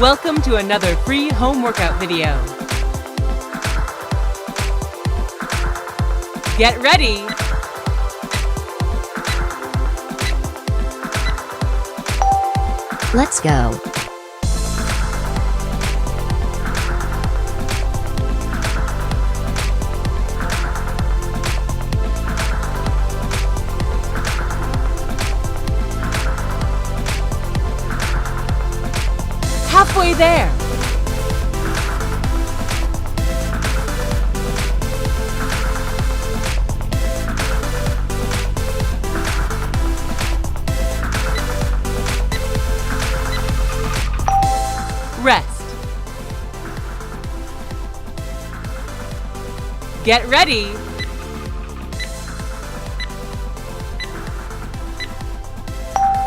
Welcome to another free home workout video. Get ready. Let's go. Halfway there. Rest. Get ready.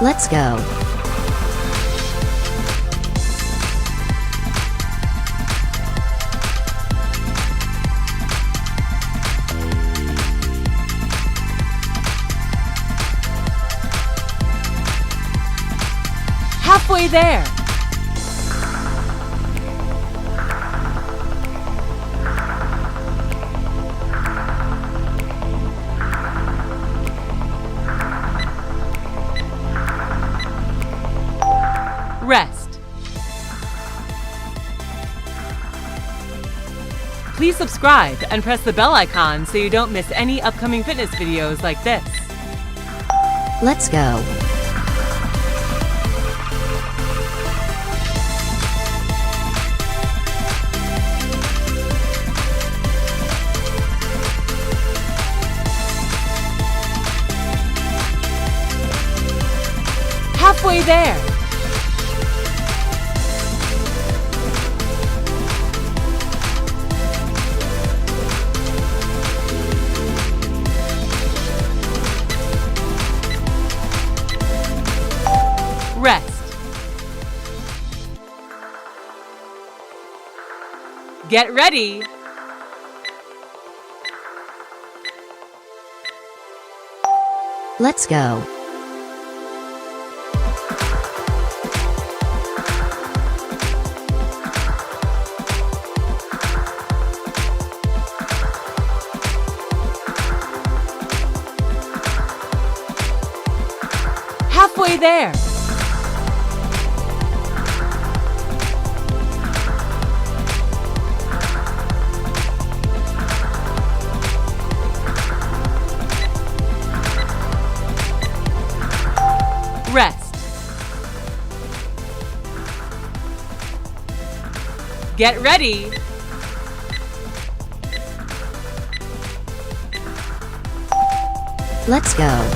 Let's go. Halfway there. Rest. Please subscribe and press the bell icon so you don't miss any upcoming fitness videos like this. Let's go. Halfway there. Rest. Get ready. Let's go. Halfway there. Rest. Get ready. Let's go.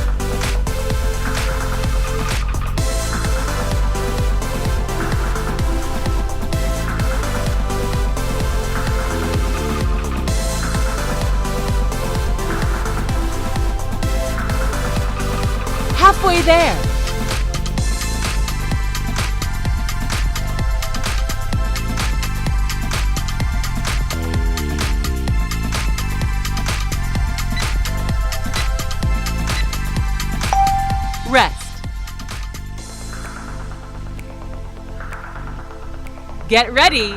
Halfway there. Rest. Get ready.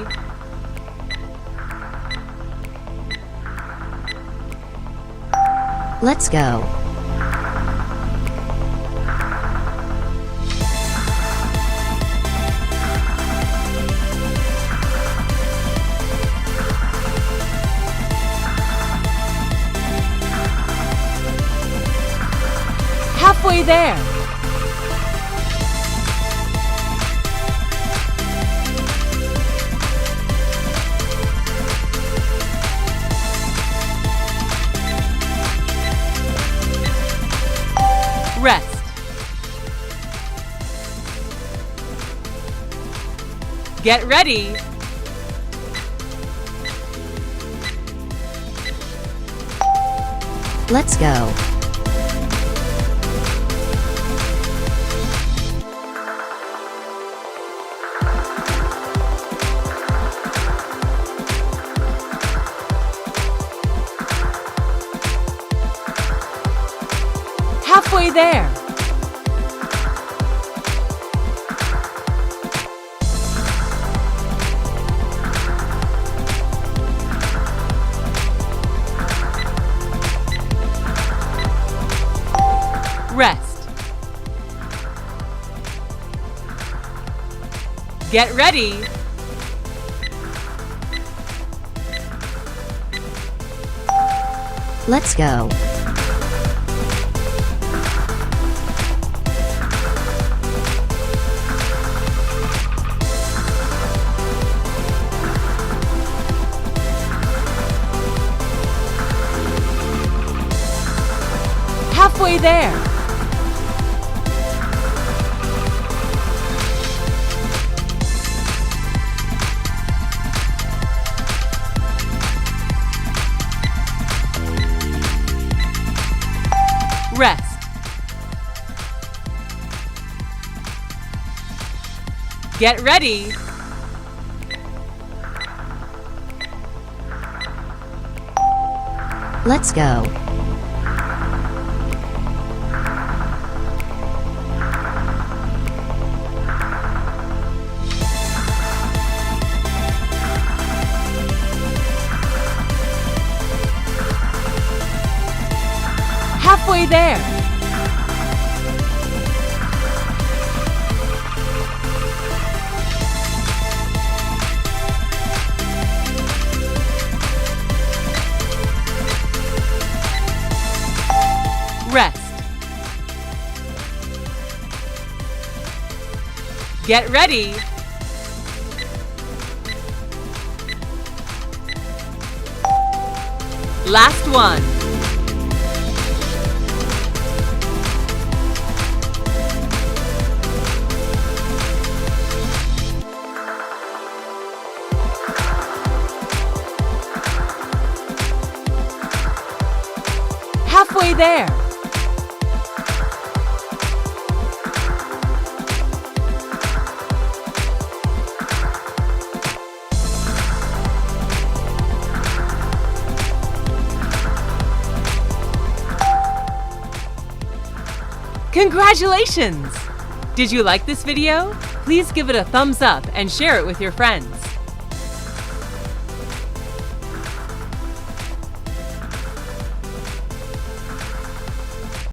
Let's go. Halfway there. Rest. Get ready. Let's go. Halfway there. Get ready. Let's go. Halfway there. Rest. Get ready. Let's go. Halfway there. Rest. Get ready. Last one. Halfway there. Congratulations! Did you like this video? Please give it a thumbs up and share it with your friends.